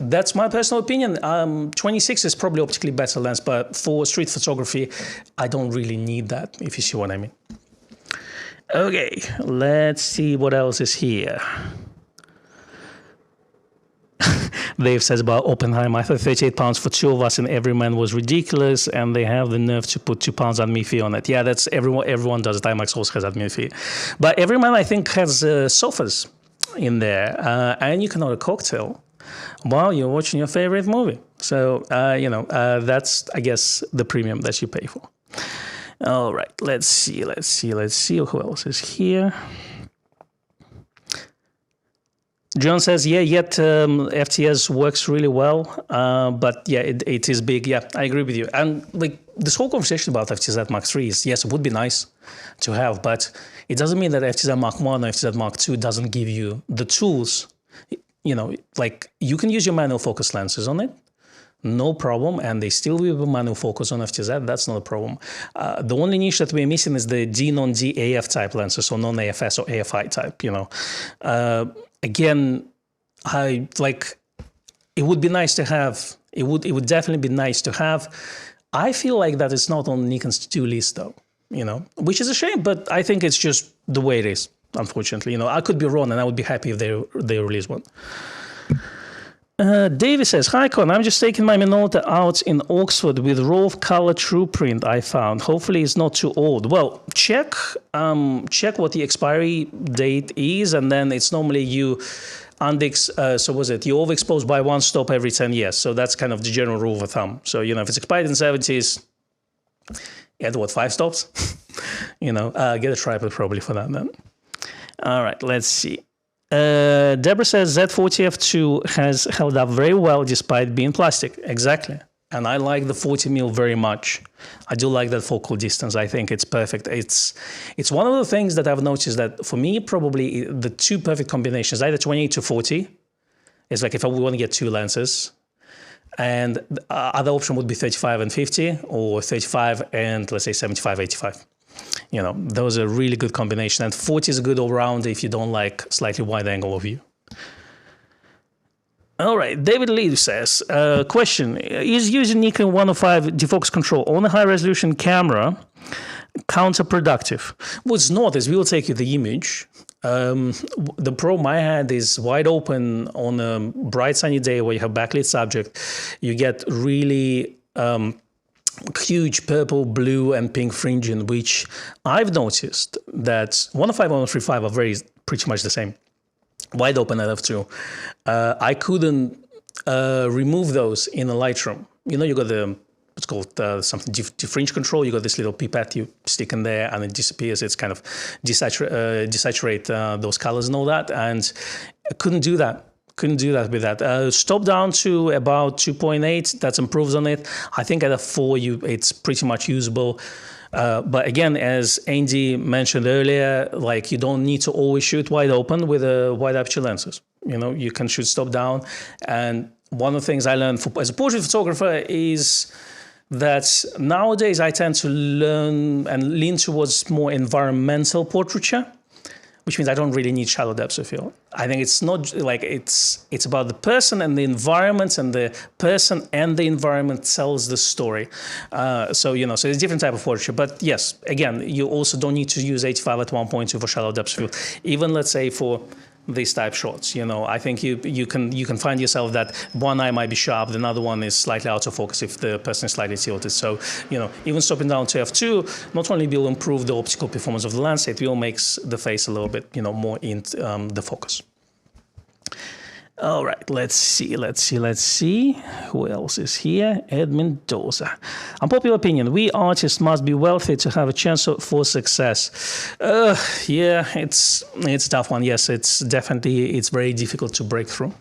That's my personal opinion. 26 is probably optically better lens, but for street photography, I don't really need that, if you see what I mean. Okay, let's see what else is here. Dave says about Oppenheimer, I thought 38 pounds for two of us in Everyman was ridiculous, and they have the nerve to put 2 pounds admin fee on it. Yeah, that's everyone does it. IMAX also has admin fee. But Everyman, I think, has sofas in there, and you can order a cocktail while you're watching your favorite movie. So, that's, I guess, the premium that you pay for. All right, let's see. Who else is here? John says, FTS works really well, but yeah, it is big. Yeah, I agree with you. And like this whole conversation about FTZ Mark III is, yes, it would be nice to have, but it doesn't mean that FTZ Mark I or FTZ Mark II doesn't give you the tools. Like you can use your manual focus lenses on it, no problem, and they still will be manual focus on FTZ. That's not a problem. The only niche that we're missing is the D non-D AF type lenses, so non-AFS or AFI type. Again, it would be nice to have. It would definitely be nice to have. I feel like that it's not on Nikon's to-do list though. Which is a shame, but I think it's just the way it is. Unfortunately, I could be wrong, and I would be happy if they release one. Davis says, "Hi Con, I'm just taking my Minolta out in Oxford with raw color true print I found. Hopefully it's not too old." Well, check what the expiry date is, and then it's normally you undex. You overexpose by one stop every 10 years. So that's kind of the general rule of thumb. So if it's expired in 70s, add 5 stops? Get a tripod probably for that then. All right, let's see. Deborah says Z40F2 has held up very well despite being plastic. Exactly. And I like the 40mm very much. I do like that focal distance. I think it's perfect. It's one of the things that I've noticed that for me, probably the two perfect combinations, either 28 to 40. It's like if I want to get two lenses. And the other option would be 35 and 50 or 35 and let's say 75, 85. Those are really good combination. And 40 is a good all-round if you don't like slightly wide angle of view. All right, David Lee says, question, is using Nikon 105 defocus control on a high-resolution camera counterproductive? Well, it's not, as we will take you the image. The problem I had is wide open on a bright sunny day where you have backlit subject. You get really huge purple, blue, and pink fringing, which I've noticed that 105 and 135 are pretty much the same. Wide open f2. I couldn't remove those in a Lightroom. You got it's called something defringe control. You got this little pipette you stick in there and it disappears. It's kind of desaturate those colors and all that. And I couldn't do that. Couldn't do that with that. Stop down to about 2.8. That improves on it. I think at a 4, it's pretty much usable. But again, as Andy mentioned earlier, you don't need to always shoot wide open with wide aperture lenses. You can shoot stop down. And one of the things I learned as a portrait photographer is that nowadays I tend to learn and lean towards more environmental portraiture, which means I don't really need shallow depths of field. I think it's not it's about the person and the environment, and the person and the environment tells the story. So it's a different type of portraiture. But yes, again, you also don't need to use 85 at 1.2 for shallow depths of field. Even let's say for these type shots, I think you can find yourself that one eye might be sharp, the other one is slightly out of focus if the person is slightly tilted. So even stopping down to f2 not only will improve the optical performance of the lens, it will makes the face a little bit more in the focus. All right, let's see. Who else is here? Ed Mendoza. Unpopular opinion. We artists must be wealthy to have a chance for success. Yeah, it's a tough one. Yes, it's very difficult to break through.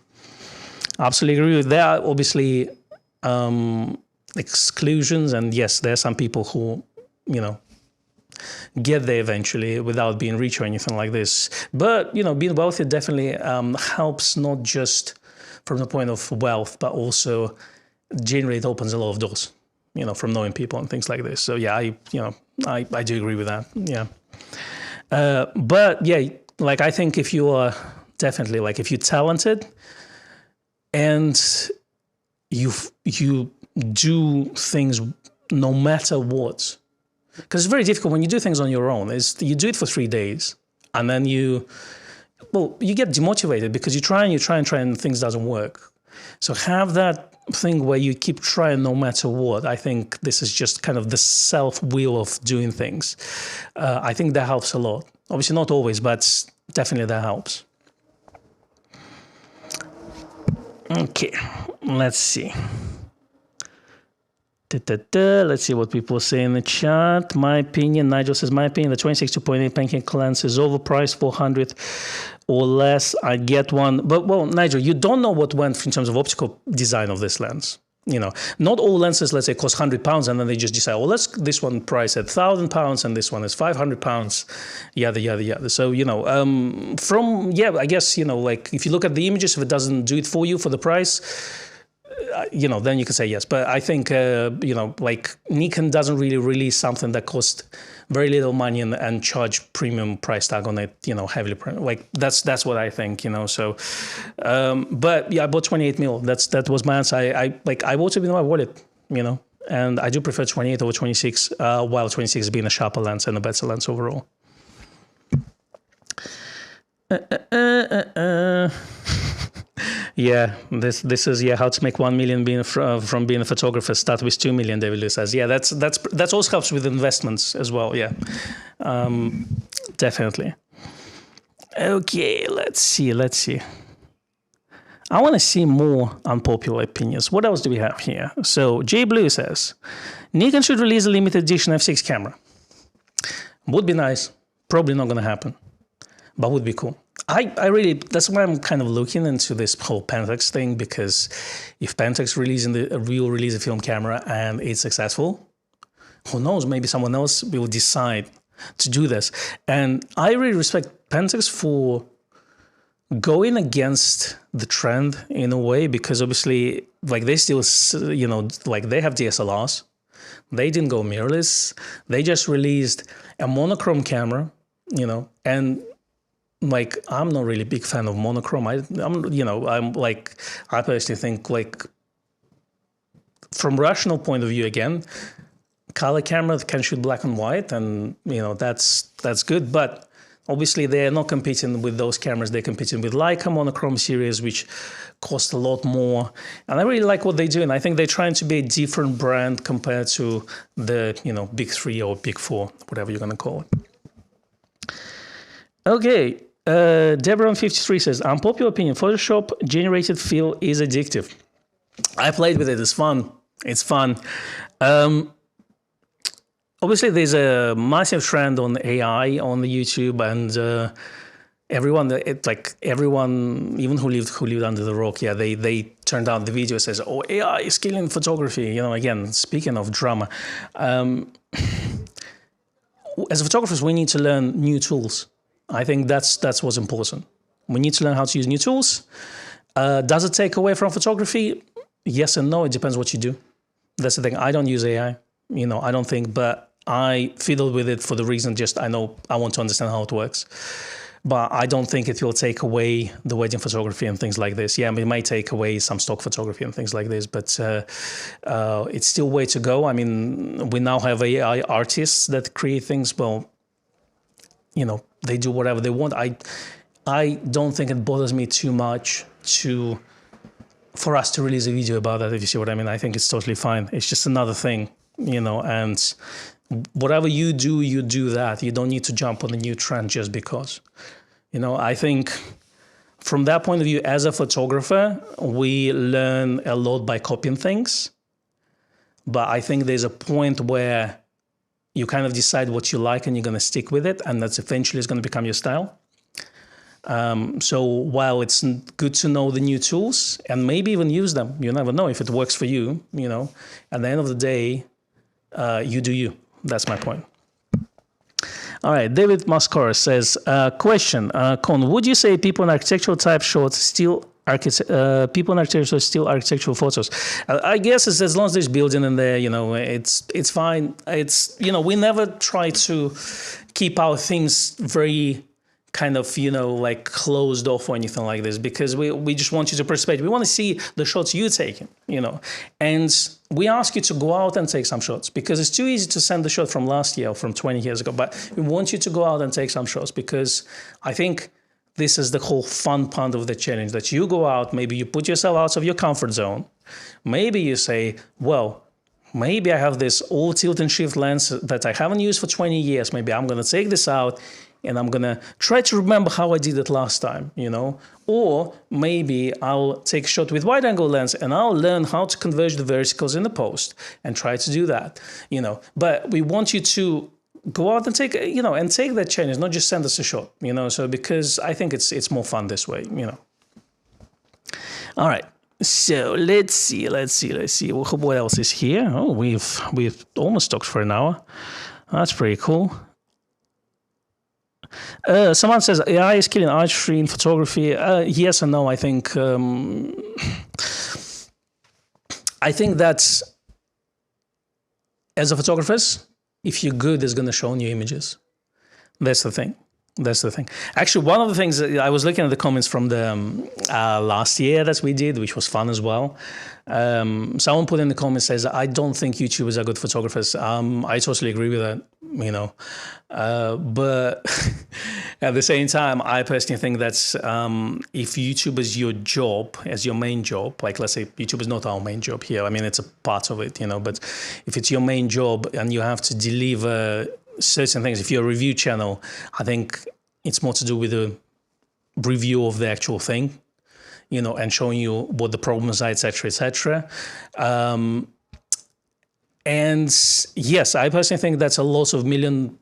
Absolutely agree with that. Obviously, exclusions, and yes, there are some people who, get there eventually without being rich or anything like this. But, being wealthy definitely helps, not just from the point of wealth, but also generally it opens a lot of doors, from knowing people and things like this. So yeah, I do agree with that. Yeah. But yeah, like I think if you are definitely if you're talented and you do things no matter what. Because it's very difficult when you do things on your own. You do it for 3 days, and then you get demotivated because you try and things doesn't work. So have that thing where you keep trying no matter what. I think this is just kind of the self-will of doing things. I think that helps a lot. Obviously not always, but definitely that helps. Okay, let's see. Let's see what people say in the chat. My opinion, Nigel says, my opinion, the 26-2.8 pancake lens is overpriced, 400 or less. I get one. But, well, Nigel, you don't know what went in terms of optical design of this lens. Not all lenses, let's say, cost £100, and then they just decide, this one price at £1,000 and this one is £500, yada, yada, yada. So, I guess, if you look at the images, if it doesn't do it for you for the price, then you can say yes. But I think, Nikon doesn't really release something that costs very little money and charge premium price tag on it, heavily. That's what I think, So, but yeah, I bought 28mm. That was my answer. I bought it in my wallet, and I do prefer 28 over 26, while 26 being a sharper lens and a better lens overall. Yeah, this is how to make 1 million from being a photographer. Start with 2 million. David Lewis says, yeah, that also helps with investments as well. Yeah, definitely. Okay, let's see. I want to see more unpopular opinions. What else do we have here? So Jay Blue says, Nikon should release a limited edition f6 camera. Would be nice. Probably not going to happen, but would be cool. That's why I'm kind of looking into this whole Pentax thing, because if Pentax will release a film camera and it's successful, who knows, maybe someone else will decide to do this. And I really respect Pentax for going against the trend in a way, because obviously, they still, they have DSLRs. They didn't go mirrorless. They just released a monochrome camera, and I'm not really a big fan of monochrome. I personally think, from rational point of view, again, color camera can shoot black and white, and that's good. But obviously, they're not competing with those cameras. They're competing with Leica monochrome series, which cost a lot more. And I really like what they do, and I think they're trying to be a different brand compared to the big three or big four, whatever you're gonna call it. Okay. Deborah53 says, unpopular opinion, Photoshop generated feel is addictive. I played with it. It's fun. Obviously, there's a massive trend on AI on the YouTube, and everyone, even who lived under the rock, they turned out the video says, "Oh, AI is killing photography." Again, speaking of drama, as photographers, we need to learn new tools. I think that's what's important. We need to learn how to use new tools. Does it take away from photography? Yes and no. It depends what you do. That's the thing. I don't use AI. I don't think, but I fiddle with it for the reason I know I want to understand how it works. But I don't think it will take away the wedding photography and things like this. Yeah, it might take away some stock photography and things like this, but it's still way to go. I mean, we now have AI artists that create things. Well, they do whatever they want. I don't think it bothers me too much for us to release a video about that, if you see what I mean. I think it's totally fine. It's just another thing, and whatever you do that. You don't need to jump on a new trend just because. I think from that point of view, as a photographer, we learn a lot by copying things. But I think there's a point where you kind of decide what you like and you're going to stick with it. And that's eventually is going to become your style. So while it's good to know the new tools and maybe even use them, you never know if it works for you, at the end of the day, you do you. That's my point. All right, David Mascara says, question, Con, would you say people in architectural type shots still people in architecture still architectural photos? I guess it's as long as there's building in there, it's fine. It's, we never try to keep our things very kind of, like closed off or anything like this, because we just want you to participate. We want to see the shots you're taking, and we ask you to go out and take some shots, because it's too easy to send the shot from last year or from 20 years ago. But we want you to go out and take some shots, because I think this is the whole fun part of the challenge, that you go out, maybe you put yourself out of your comfort zone. Maybe you say, well, maybe I have this old tilt and shift lens that I haven't used for 20 years. Maybe I'm going to take this out and I'm going to try to remember how I did it last time, Or maybe I'll take a shot with wide angle lens and I'll learn how to converge the verticals in the post and try to do that, But we want you to go out and take, and take that challenge, not just send us a shot, So because I think it's more fun this way, All right. So let's see. What else is here? Oh, we've almost talked for an hour. That's pretty cool. Someone says AI is killing artistry in photography. Yes and no. I think that as a photographer, if you're good, it's going to show new images. That's the thing. Actually, one of the things that I was looking at the comments from the last year that we did, which was fun as well. Someone put in the comments, says, I don't think YouTubers are good photographers. I totally agree with that, but at the same time, I personally think that if YouTube is your job, as your main job, like let's say YouTube is not our main job here. I mean, it's a part of it, but if it's your main job and you have to deliver certain things, if you're a review channel, I think it's more to do with a review of the actual thing, and showing you what the problems are, etc. And yes, I personally think that's a lot of million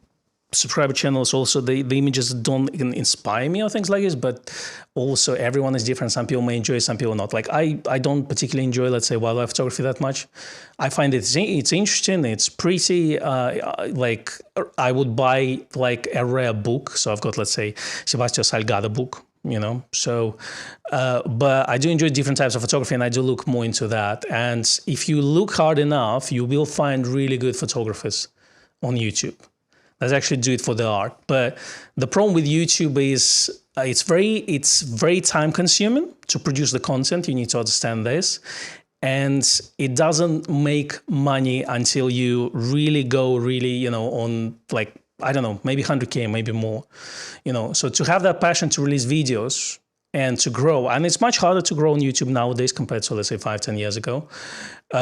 subscriber channels. Also, the images don't inspire me or things like this, but also everyone is different. Some people may enjoy, some people not. Like I don't particularly enjoy, let's say, wildlife photography that much. I find it's interesting, it's pretty, like I would buy like a rare book. So I've got, let's say, Sebastião Salgado book, so, but I do enjoy different types of photography and I do look more into that. And if you look hard enough, you will find really good photographers on YouTube. Let's actually do it for the art. But the problem with YouTube is it's very time consuming to produce the content. You need to understand this. And it doesn't make money until you really go on like, I don't know, maybe 100K, maybe more, So to have that passion to release videos and to grow, and it's much harder to grow on YouTube nowadays compared to, let's say, 5-10 years ago. There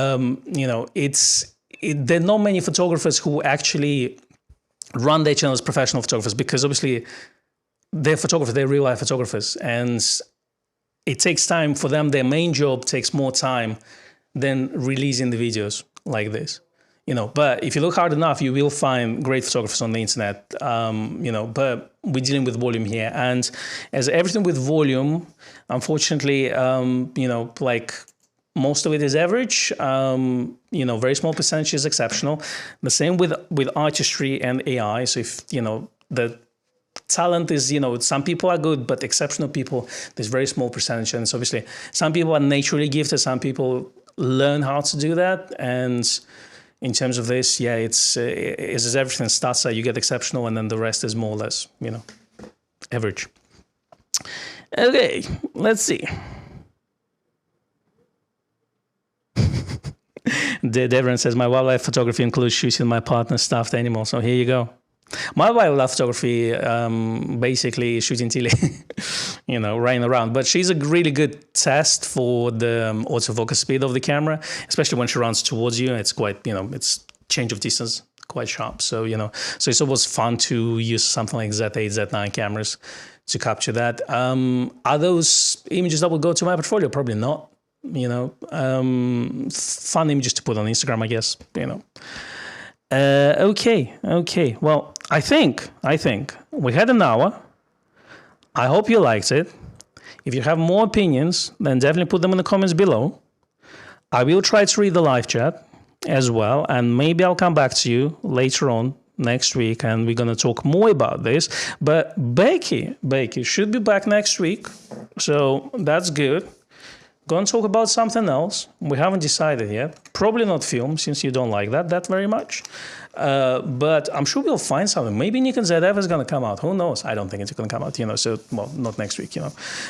are not many photographers who actually run their channel as professional photographers, because obviously they're photographers, they're real life photographers, and it takes time for them. Their main job takes more time than releasing the videos like this, But if you look hard enough, you will find great photographers on the internet, But we're dealing with volume here, and as everything with volume, unfortunately, like most of it is average. Very small percentage is exceptional. The same with artistry and AI. So if, the talent is, some people are good, but exceptional people, there's very small percentage. And so obviously some people are naturally gifted. Some people learn how to do that. And in terms of this, yeah, it's everything starts you get exceptional, and then the rest is more or less, average. Okay, let's see. Devon says, my wildlife photography includes shooting my partner's stuffed animals. So here you go. My wildlife photography, basically shooting Tilly, running around. But she's a really good test for the autofocus speed of the camera, especially when she runs towards you. It's quite, it's change of distance, quite sharp. So, so it's always fun to use something like Z8, Z9 cameras to capture that. Are those images that will go to my portfolio? Probably not. Fun images to put on Instagram, I guess. Okay. Well, I think we had an hour. I hope you liked it. If you have more opinions, then definitely put them in the comments below. I will try to read the live chat as well, and maybe I'll come back to you later on next week, and we're going to talk more about this. But Becky should be back next week, so that's good. Going to talk about something else. We haven't decided yet. Probably not film, since you don't like that very much. But I'm sure we'll find something. Maybe Nikon ZF is going to come out. Who knows? I don't think it's going to come out, so, well, not next week,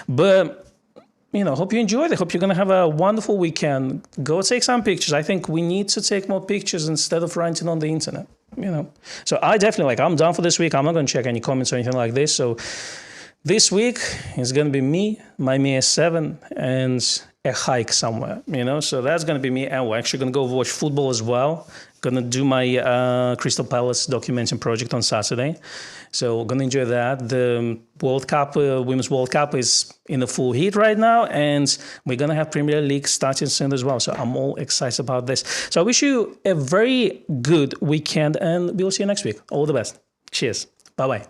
But, hope you enjoyed it. Hope you're going to have a wonderful weekend. Go take some pictures. I think we need to take more pictures instead of ranting on the internet, So I definitely, I'm done for this week. I'm not going to check any comments or anything like this. So this week is going to be me, my Mi S7, and a hike somewhere, So that's going to be me, and we're actually going to go watch football as well. Going to do my Crystal Palace documentary project on Saturday. So we're going to enjoy that. The World Cup, Women's World Cup is in the full heat right now, and we're going to have Premier League starting soon as well. So I'm all excited about this. So I wish you a very good weekend, and we'll see you next week. All the best. Cheers. Bye-bye.